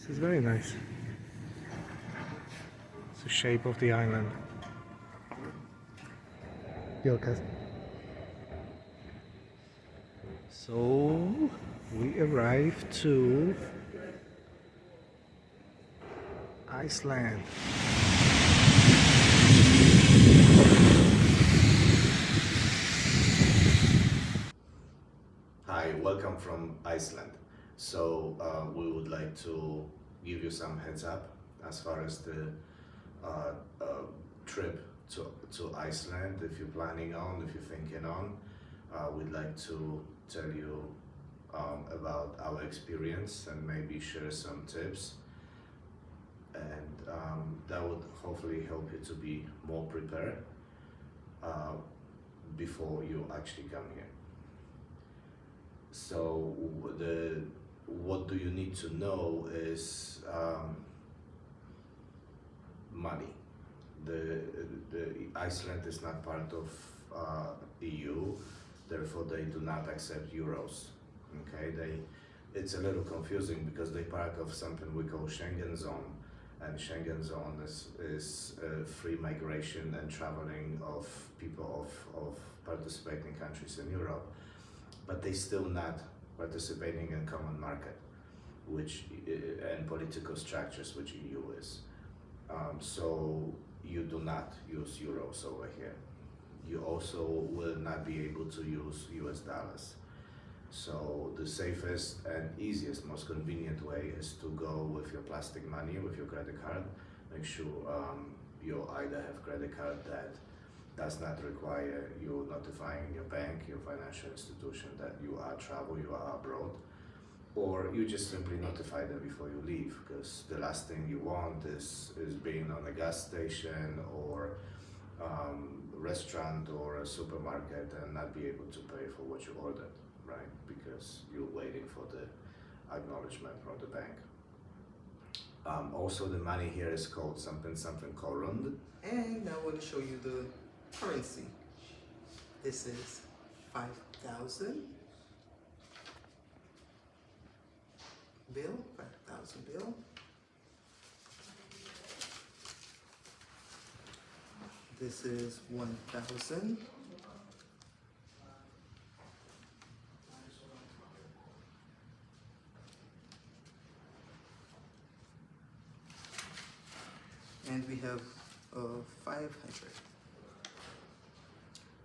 This is very nice. It's the shape of the island. So we arrived to Iceland. Hi, welcome from Iceland. So we would like to give you some heads up as far as the trip to Iceland. If you're planning on, if you're thinking on, we'd like to tell you about our experience and maybe share some tips. And that would hopefully help you to be more prepared before you actually come here. So what do you need to know is money. The Iceland is not part of EU, therefore they do not accept euros. Okay, it's a little confusing because they part of something we call Schengen zone, and Schengen zone is free migration and traveling of people of participating countries in Europe. But they still not participating in common market, which and political structures, which EU is. So you do not use euros over here. You also will not be able to use US dollars. So the safest and easiest, most convenient way is to go with your plastic money, with your credit card. Make sure you either have credit card that does not require you notifying your bank, your financial institution that you are you are abroad, or you just simply notify them before you leave, because the last thing you want is being on a gas station or restaurant or a supermarket and not be able to pay for what you ordered, right? Because you're waiting for the acknowledgement from the bank. Also, the money here is called something korund. And now I want to show you the currency. This is 5,000 bill, 5,000 bill. This is 1,000. And we have 500.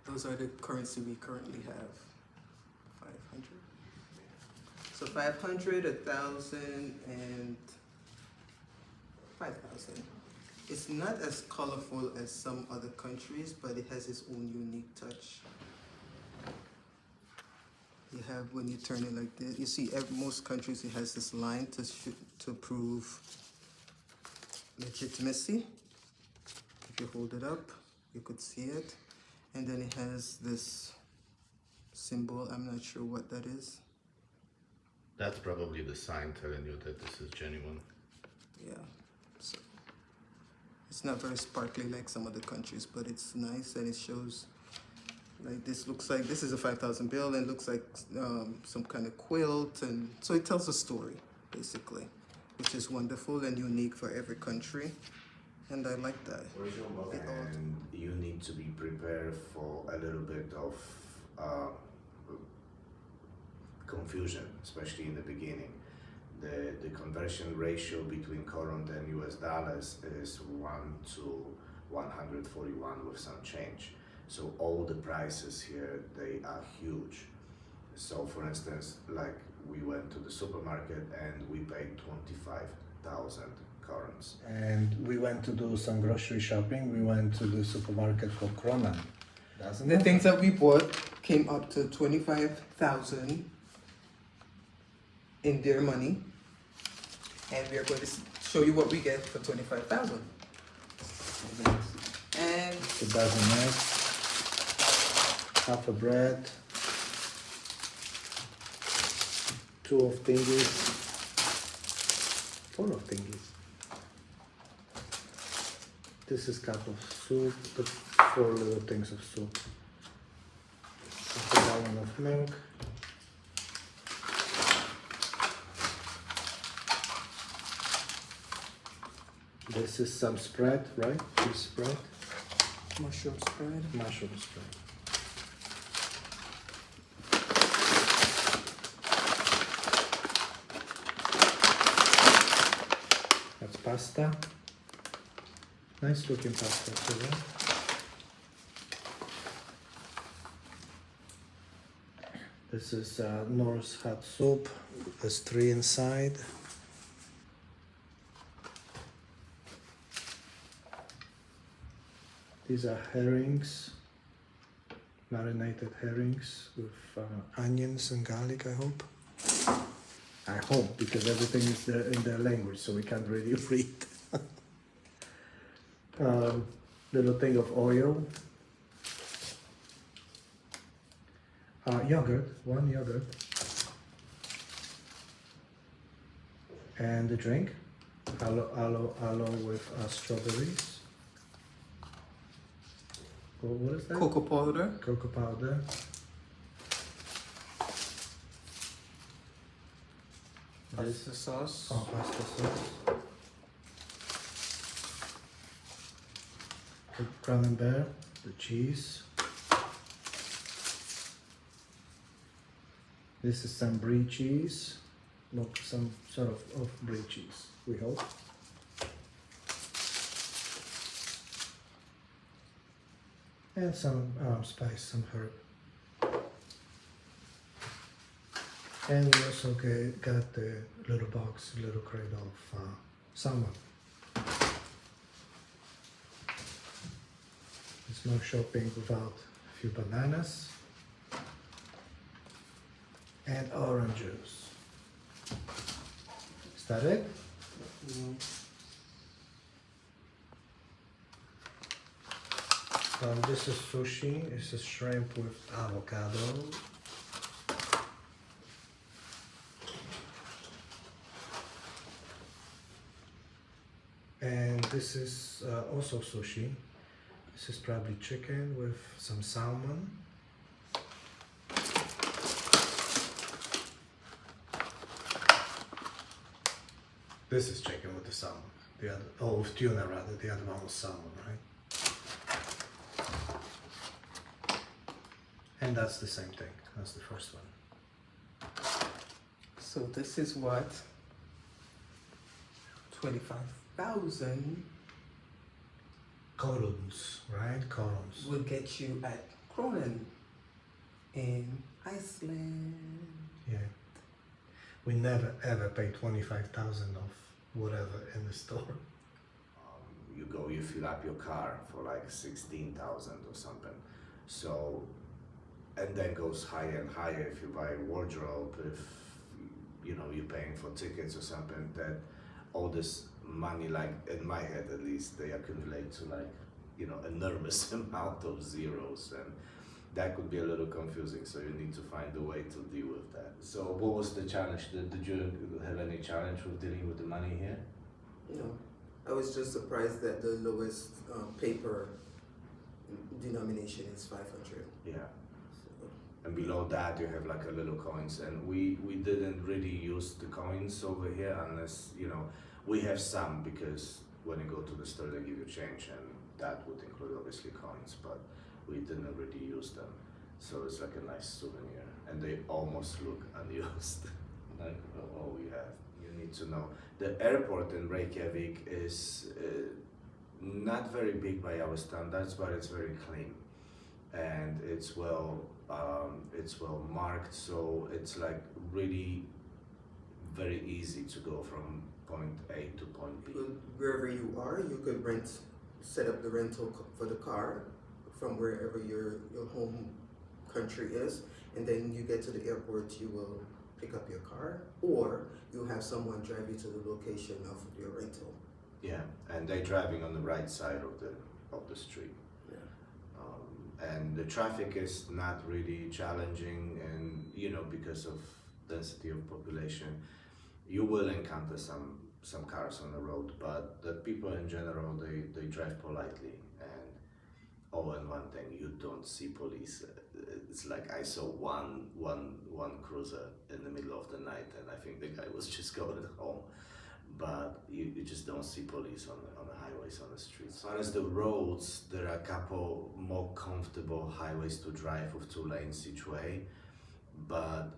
Those are the currency we currently have. 500. So 500, 1,000, and 5,000. It's not as colorful as some other countries, but it has its own unique touch. You have, when you turn it like this, you see most countries it has this line to prove legitimacy. If you hold it up, you could see it. And then it has this symbol. I'm not sure what that is. That's probably the sign telling you that this is genuine. Yeah. So it's not very sparkly like some other countries, but it's nice, and it shows like this. Looks like this is a 5,000 bill, and looks like some kind of quilt, and so it tells a story basically, which is wonderful and unique for every country. And I like that. And you need to be prepared for a little bit of confusion, especially in the beginning. The conversion ratio between korund and US dollars is 1 to 141 with some change. So all the prices here, they are huge. So for instance, like we went to the supermarket and we paid 25,000 koruns. And we went to do some grocery shopping. We went to the supermarket for kronan. The things that we bought came up to 25,000 in their money, and we are going to show you what we get for 25,000. And a dozen eggs, half a bread, 2 of thingies, 4 of thingies. This is cup of soup, the 4 little things of soup. Half a gallon of milk. This is some spread, right? Cheese spread, Mushroom spread. mushroom spread. That's pasta. Nice looking pasta too, right? This is Norse hot soup. There's 3 inside. These are herrings, marinated herrings with onions and garlic, I hope. I hope, because everything is there in their language, so we can't really read. Little thing of oil. Yogurt, 1 yogurt. And the drink, aloe with strawberries. What is that? Cocoa powder. Cocoa powder. Pasta sauce. Oh, pasta sauce. The camembert, the cheese. This is some brie cheese. Look, some sort of brie cheese, we hope. And some spice, some herb. And we also got the little box, little crate of salmon. There's no shopping without a few bananas and orange juice. Is that it? This is sushi. This is shrimp with avocado. And this is also sushi. This is probably chicken with some salmon. This is chicken with the salmon. The other, oh, with tuna rather. The other one was salmon, right? And that's the same thing. That's the first one. So this is what 25,000 Colons, right? Colons. will get you at Kronen in Iceland. Yeah. We never ever pay 25,000 of whatever in the store. You fill up your car for like 16,000 or something. So, and then goes higher and higher if you buy a wardrobe, if you're paying for tickets or something, that all this money, like in my head at least, they accumulate to like, enormous amount of zeros, and that could be a little confusing, so you need to find a way to deal with that. So what was the challenge? Did you have any challenge with dealing with the money here? No, I was just surprised that the lowest paper denomination is 500. Yeah. And below that you have like a little coins, and we didn't really use the coins over here unless, we have some, because when you go to the store they give you change, and that would include obviously coins, but we didn't really use them. So it's like a nice souvenir, and they almost look unused. Like all we have. You need to know, the airport in Reykjavik is not very big by our standards, but it's very clean, and it's well marked, so it's like really very easy to go from point A to point B. Wherever you are, you could set up the rental for the car from wherever your home country is, and then you get to the airport, you will pick up your car, or you have someone drive you to the location of your rental. Yeah, and they're driving on the right side of the street. And the traffic is not really challenging, and because of density of population, you will encounter some cars on the road, but the people in general, they drive politely. And and one thing, you don't see police. It's like I saw one cruiser in the middle of the night, and I think the guy was just going home. but you just don't see police on the highways, on the streets. As far as the roads, there are a couple more comfortable highways to drive with 2 lanes each way, but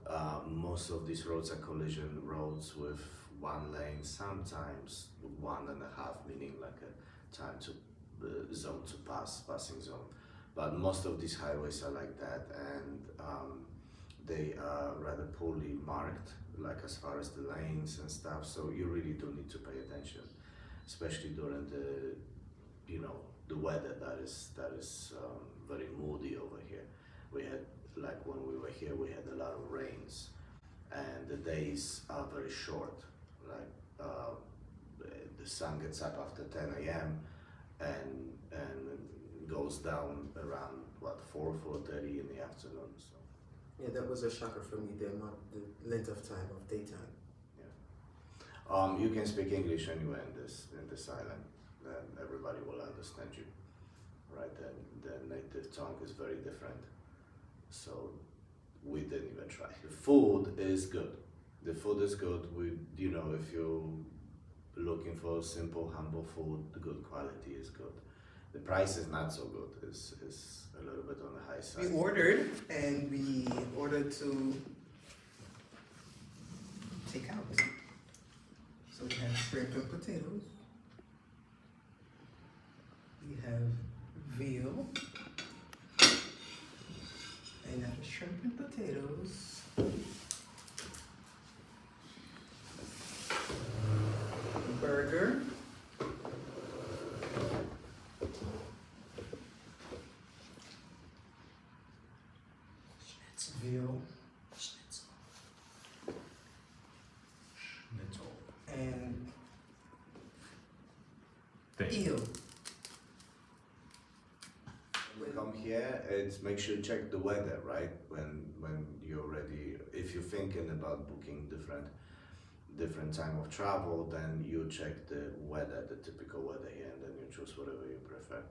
most of these roads are collision roads with 1 lane, sometimes 1.5, meaning like a time to zone to passing zone. But most of these highways are like that, and they are rather poorly marked, like as far as the lanes and stuff. So you really do need to pay attention, especially during the weather that is very moody over here. We had, like when we were here, we had a lot of rains, and the days are very short. Like the sun gets up after 10 a.m. and goes down around 4:30 in the afternoon. So Yeah, that was a shocker for me, the length of time of daytime. you can speak English anywhere in this island, then everybody will understand you, right? And the native tongue is very different, so we didn't even try. The food is good. The food is good. If you're looking for simple, humble food, the good quality is good. The price is not so good. It's a little bit on the high side. We ordered to take out. So we have shrimp and potatoes. We have veal. And shrimp and potatoes. Burger. Veal. And eel. When you come here, it's make sure you check the weather, right? When you're ready, if you're thinking about booking different time of travel, then you check the weather, the typical weather here, and then you choose whatever you prefer.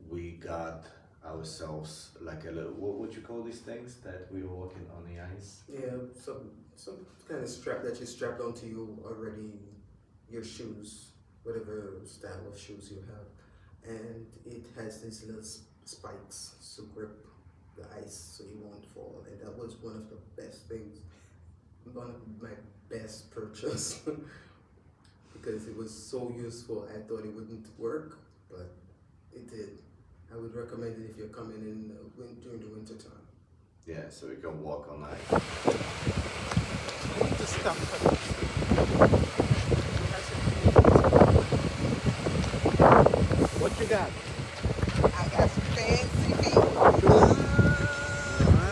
We got ourselves like a little, what would you call these things that we were walking on the ice? Yeah, some kind of strap that you strapped onto you already, your shoes, whatever style of shoes you have, and it has these little spikes to grip the ice so you won't fall. And that was one of the best things, one of my best purchase because it was so useful. I thought it wouldn't work, but it did. I would recommend it if you're coming in during the winter time. Yeah, so we can walk on ice. I need to stop. What you got? I got some fancy feet. Got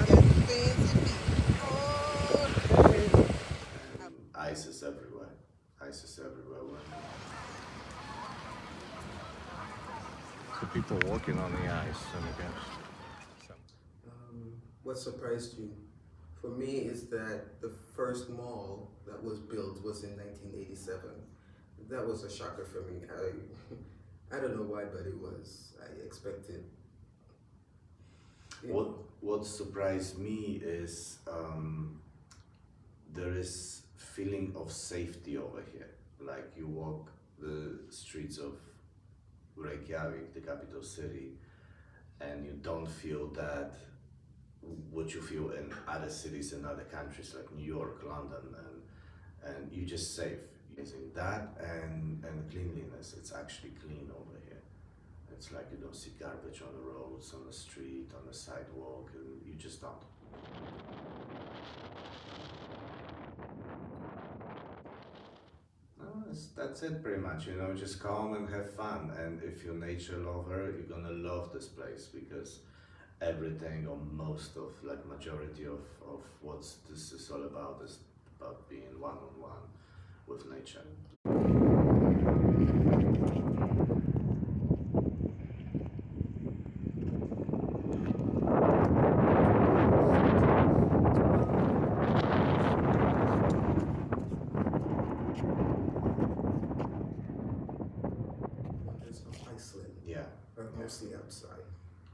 some fancy feet. Oh. Ice is everywhere. Ice is everywhere. So people walking on the ice, and again. What surprised you? For me, is that the first mall that was built was in 1987. That was a shocker for me. I don't know why, but it was. I expected. What surprised me is there is feeling of safety over here. Like you walk the streets of Reykjavik, the capital city, and you don't feel that what you feel in other cities in other countries like New York, London, and you're just safe. Using that and cleanliness, it's actually clean over here. It's like you don't see garbage on the roads, on the street, on the sidewalk, and you just don't. That's it pretty much, just come and have fun. And if you're a nature lover, you're gonna love this place because everything, or most of, like majority of what this is all about is about being one-on-one with nature. Iceland. Yeah. Or mostly outside.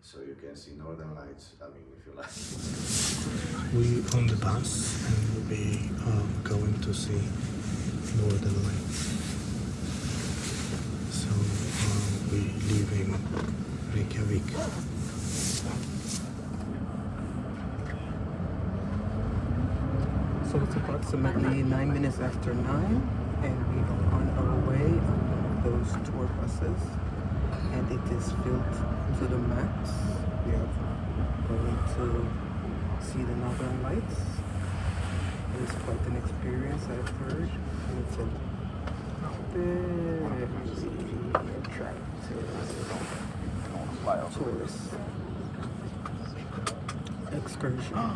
So you can see northern lights, I mean, if you like. We on the bus and we'll be going to see northern lights. we leaving Reykjavik. So it's approximately 9 minutes after 9, and we are on our way on one of those tour buses, and it is filled to the max. We are going to see the Northern Lights. It is quite an experience, I've heard, and it's a very attractive tourist excursion.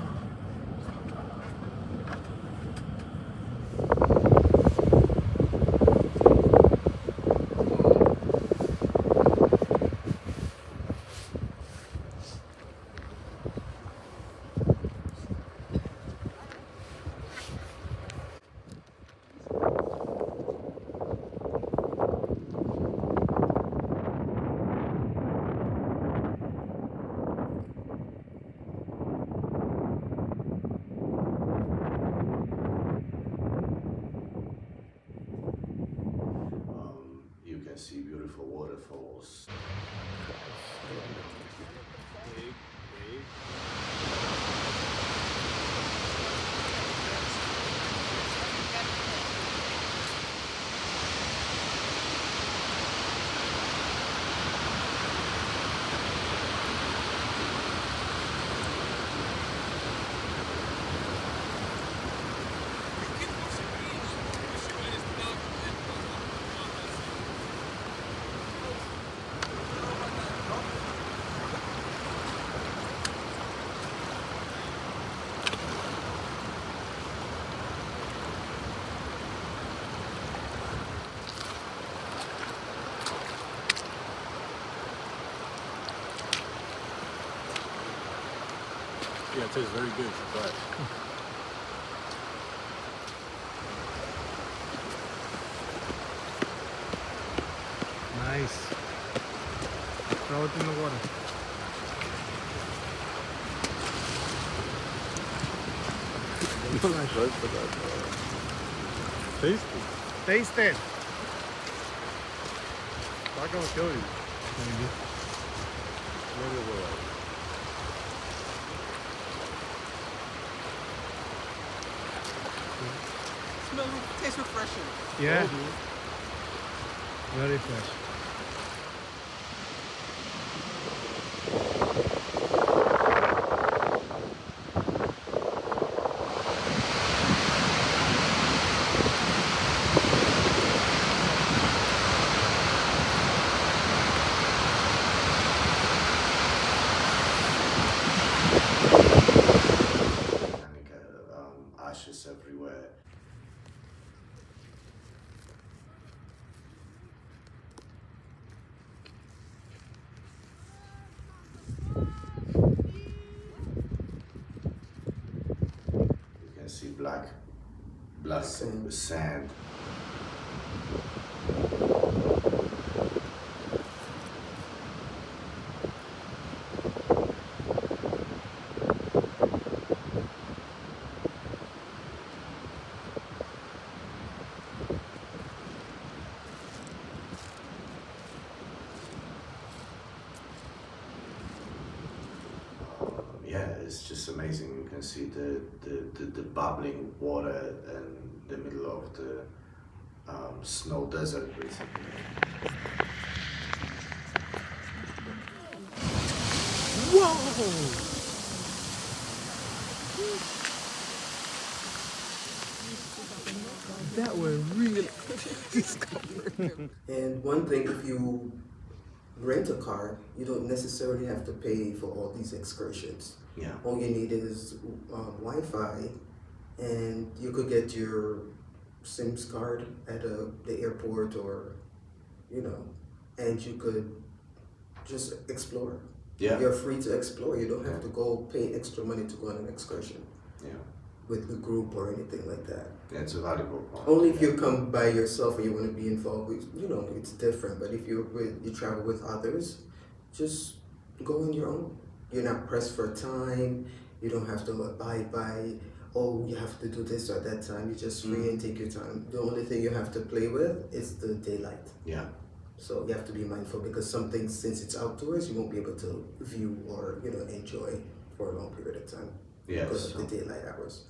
You can see beautiful waterfalls. Yeah, it tastes very good. But Nice. Throw it in the water. tasty. Taste it. It's not gonna kill you. Maybe. Maybe it will. Tastes refreshing. Yeah. Very fresh. Ashes everywhere. You can see black sand. Yeah, it's just amazing. You can see the bubbling water in the middle of the snow desert, basically. That was really discomforting. And one thing, if you rent a car, you don't necessarily have to pay for all these excursions. Yeah. All you need is Wi-Fi, and you could get your SIMs card at the airport, or and you could just explore. Yeah. You're free to explore. You don't have to go pay extra money to go on an excursion Yeah. with a group or anything like that. Yeah, it's a valuable point. Only if you come by yourself and you want to be involved with, it's different. But if you travel with others, just go on your own. You're not pressed for time. You don't have to abide by, oh, you have to do this or that time. You're just free and take your time. The only thing you have to play with is the daylight. Yeah. So you have to be mindful because some things, since it's outdoors, you won't be able to view or enjoy for a long period of time because Yes. of the daylight hours.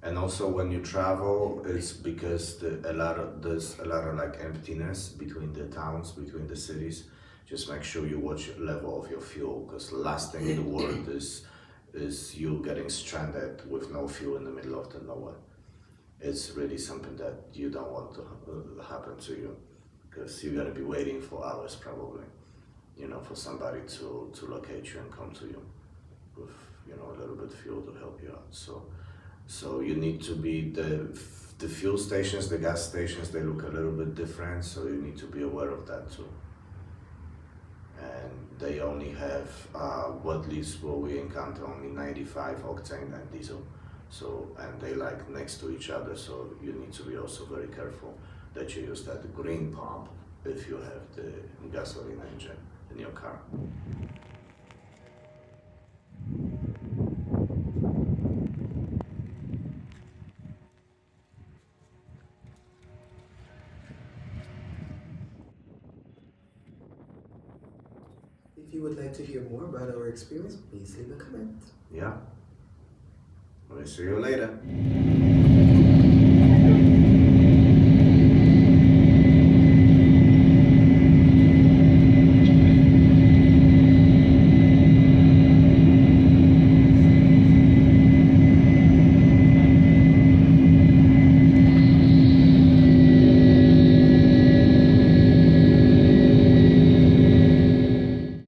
And also when you travel, it's because there's a lot of like emptiness between the towns, between the cities. Just make sure you watch your level of your fuel, because the last thing in the world is you getting stranded with no fuel in the middle of the nowhere. It's really something that you don't want to happen to you, because you're gonna be waiting for hours probably, for somebody to locate you and come to you with a little bit of fuel to help you out. So you need to be the fuel stations, the gas stations, they look a little bit different, so you need to be aware of that too. And they only have what least what we encounter only 95 octane and diesel. So, and they like next to each other, so you need to be also very careful that you use that green pump if you have the gasoline engine in your car. If you would like to hear more about our experience, please leave a comment. Yeah. We'll see you later.